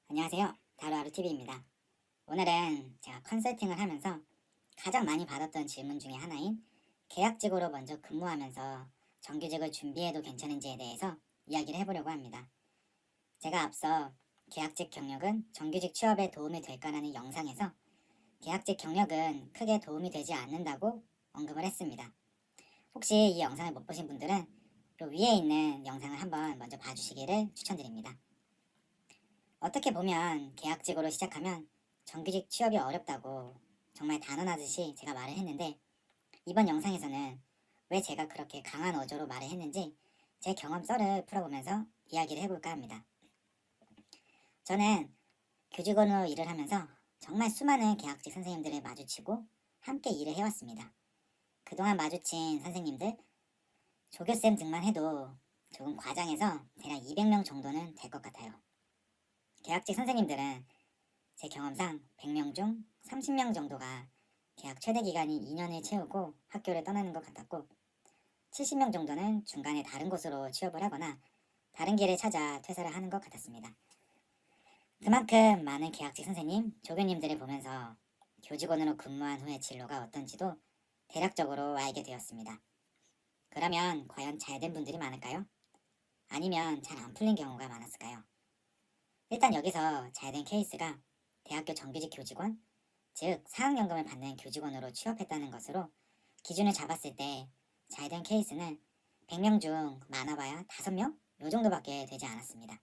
안녕하세요. 다루하루TV입니다. 오늘은 제가 컨설팅을 하면서 가장 많이 받았던 질문 중에 하나인 계약직으로 먼저 근무하면서 정규직을 준비해도 괜찮은지에 대해서 이야기를 해보려고 합니다. 제가 앞서 계약직 경력은 정규직 취업에 도움이 될까라는 영상에서 계약직 경력은 크게 도움이 되지 않는다고 언급을 했습니다. 혹시 이 영상을 못 보신 분들은 요 위에 있는 영상을 한번 먼저 봐주시기를 추천드립니다. 어떻게 보면 계약직으로 시작하면 정규직 취업이 어렵다고 정말 단언하듯이 제가 말을 했는데, 이번 영상에서는 왜 제가 그렇게 강한 어조로 말을 했는지 제 경험 썰을 풀어보면서 이야기를 해볼까 합니다. 저는 교직원으로 일을 하면서 정말 수많은 계약직 선생님들을 마주치고 함께 일을 해왔습니다. 그동안 마주친 선생님들, 조교쌤 등만 해도 조금 과장해서 대략 200명 정도는 될 것 같아요. 계약직 선생님들은 제 경험상 100명 중 30명 정도가 계약 최대 기간이 2년을 채우고 학교를 떠나는 것 같았고, 70명 정도는 중간에 다른 곳으로 취업을 하거나 다른 길을 찾아 퇴사를 하는 것 같았습니다. 그만큼 많은 계약직 선생님, 조교님들을 보면서 교직원으로 근무한 후의 진로가 어떤지도 대략적으로 알게 되었습니다. 그러면 과연 잘된 분들이 많을까요? 아니면 잘 안 풀린 경우가 많았을까요? 일단 여기서 잘된 케이스가 대학교 정규직 교직원, 즉 사학연금을 받는 교직원으로 취업했다는 것으로 기준을 잡았을 때 잘된 케이스는 100명 중 많아봐야 5명? 요 정도밖에 되지 않았습니다.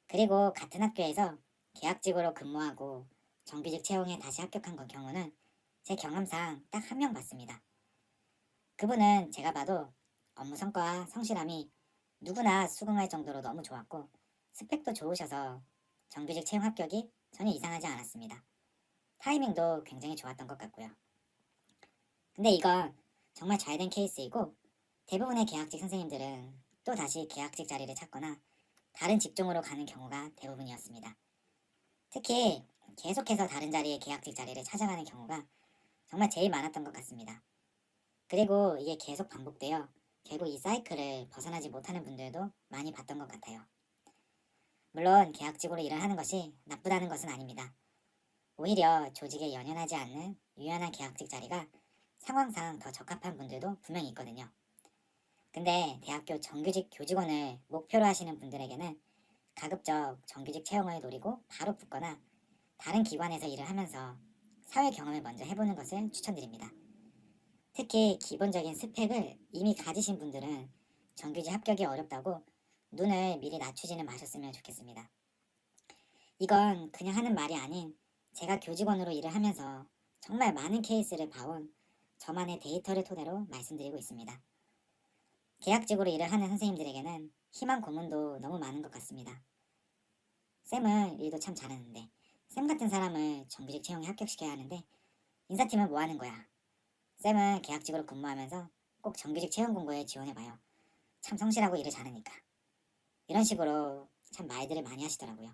그리고 같은 학교에서 계약직으로 근무하고 정규직 채용에 다시 합격한 경우는 제 경험상 딱 1명 봤습니다. 그분은 제가 봐도 업무 성과와 성실함이 누구나 수긍할 정도로 너무 좋았고, 스펙도 좋으셔서 정규직 채용 합격이 전혀 이상하지 않았습니다. 타이밍도 굉장히 좋았던 것 같고요. 근데 이건 정말 잘된 케이스이고, 대부분의 계약직 선생님들은 또 다시 계약직 자리를 찾거나 다른 직종으로 가는 경우가 대부분이었습니다. 특히 계속해서 다른 자리에 계약직 자리를 찾아가는 경우가 정말 제일 많았던 것 같습니다. 그리고 이게 계속 반복되어 결국 이 사이클을 벗어나지 못하는 분들도 많이 봤던 것 같아요. 물론 계약직으로 일을 하는 것이 나쁘다는 것은 아닙니다. 오히려 조직에 연연하지 않는 유연한 계약직 자리가 상황상 더 적합한 분들도 분명히 있거든요. 근데 대학교 정규직 교직원을 목표로 하시는 분들에게는 가급적 정규직 채용을 노리고 바로 붙거나 다른 기관에서 일을 하면서 사회 경험을 먼저 해보는 것을 추천드립니다. 특히 기본적인 스펙을 이미 가지신 분들은 정규직 합격이 어렵다고 눈을 미리 낮추지는 마셨으면 좋겠습니다. 이건 그냥 하는 말이 아닌 제가 교직원으로 일을 하면서 정말 많은 케이스를 봐온 저만의 데이터를 토대로 말씀드리고 있습니다. 계약직으로 일을 하는 선생님들에게는 희망 고문도 너무 많은 것 같습니다. 쌤은 일도 참 잘하는데 쌤 같은 사람을 정규직 채용에 합격시켜야 하는데 인사팀은 뭐 하는 거야? 쌤은 계약직으로 근무하면서 꼭 정규직 채용 공고에 지원해봐요. 참 성실하고 일을 잘하니까. 이런 식으로 참 말들을 많이 하시더라고요.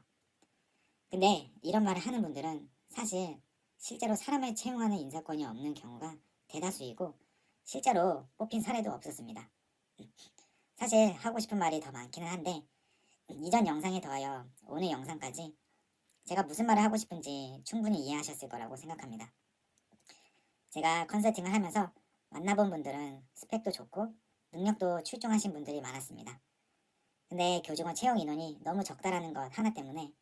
근데 이런 말을 하는 분들은 사실 실제로 사람을 채용하는 인사권이 없는 경우가 대다수이고, 실제로 뽑힌 사례도 없었습니다. 사실 하고 싶은 말이 더 많기는 한데, 이전 영상에 더하여 오늘 영상까지 제가 무슨 말을 하고 싶은지 충분히 이해하셨을 거라고 생각합니다. 제가 컨설팅을 하면서 만나본 분들은 스펙도 좋고 능력도 출중하신 분들이 많았습니다. 근데 교직원 채용 인원이 너무 적다라는 것 하나 때문에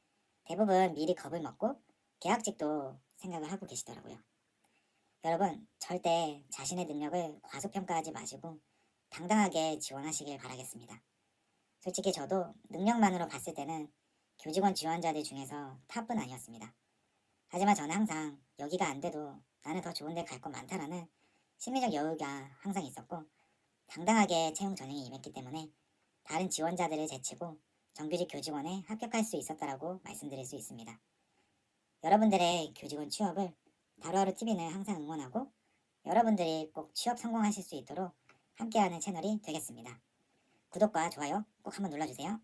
대부분 미리 겁을 먹고 계약직도 생각을 하고 계시더라고요. 여러분, 절대 자신의 능력을 과소평가하지 마시고 당당하게 지원하시길 바라겠습니다. 솔직히 저도 능력만으로 봤을 때는 교직원 지원자들 중에서 탑은 아니었습니다. 하지만 저는 항상 여기가 안 돼도 나는 더 좋은 데 갈 거 많다라는 심리적 여유가 항상 있었고, 당당하게 채용 전형에 임했기 때문에 다른 지원자들을 제치고 정규직 교직원에 합격할 수 있었다라고 말씀드릴 수 있습니다. 여러분들의 교직원 취업을 다루하루TV는 항상 응원하고 여러분들이 꼭 취업 성공하실 수 있도록 함께하는 채널이 되겠습니다. 구독과 좋아요 꼭 한번 눌러주세요.